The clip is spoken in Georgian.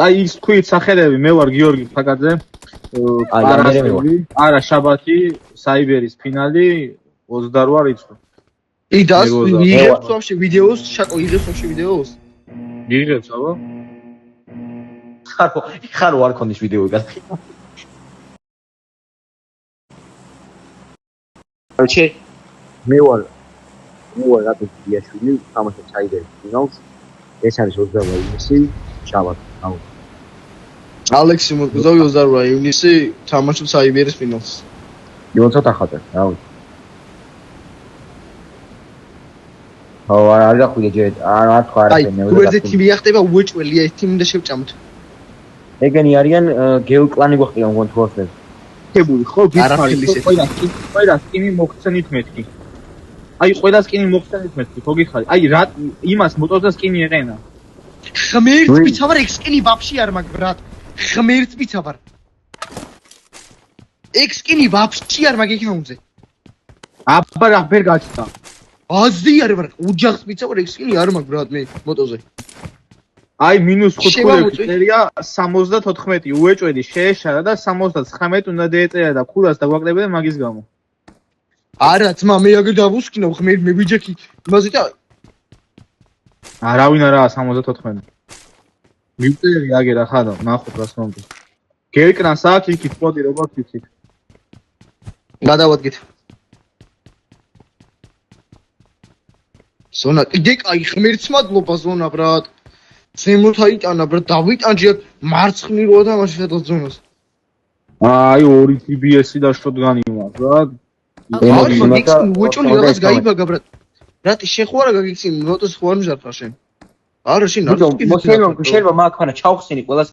აი ის თქვით სახელები მე ვარ გიორგი ფაკაძე. არა შაბათი საიბერის ფინალი 28 რიცხვი. იდას იღებს вообще ვიდეოს შაკო იღებს вообще ვიდეოს იღებს აბა ხარო არ ქონდის ვიდეო გასხი короче მე ვარ რატო დიაშვილი თამაშობს საიბერის ფინალს ეს არის 28 ივნისი შაბათი ალექსი მოგზავი 28 ივნისი თამაშობს საიბერის ფინალს იო ცოტა ხატა რა ვიცი არ გახვიდე ჯერ არ თქვა არაფერი აი გვერდზე თიმი ახტება უეჭველია ეს თიმი უნდა შევჭამოთ ეგენი არიან გეო კლანი გვახტიან გონ თორსებს ხებული ხო ყველა სკინი მოხსენით მეთქი აი ყველა სკინი მოხსენით მეთქი ხო გიხარი აი რა იმას მოტოზე სკინი ეყენა ღმერთს ვიცავარ ეგ სკინი ვაფშე არ მაგ ბრატ ღმერთს ვიცავარ ეგ სკინი ვაფშე არ მაგ იქნაუნზე აბა რა ვერ გაჩნდა აზი არ ვარ უჯახს ვიცავარ ეგ სკინი არ მაგ ბრატ მე მოტოზე აი -5 წერია 74 უეჭველი შეეშალა და 79 უნდა დაეწერა და ქულას დაგვაკლებდა მაგის გამო არა ძმა მე აგერ დავუსკინო ღმერთ მე ვიჯექი იმაზე და არავინ არაა 74 მივწერი აგერ ახლა ნახოთ რას მომდის გეკრანს აქ იქით პოდი როგორც იცით გადავადგეთ ზონა კიდე კაი ღმერთს მადლობა ზონა ბრატ ზემოთ აიტანა ბრატ დავიტანჯე მარცხნივ თამაში სადაც ზონას აი 2 TBS-ი და შოტგანი მაქვს ბრატ უეჭველი რაღაც გაიბაგა ბრატ ბრატი შეხوارა გაგიცინი ნოტოს ხო არ მჟარხარ შენ არა შენ არ შეიძლება მაგ ხანა ჩავხსენი ყველას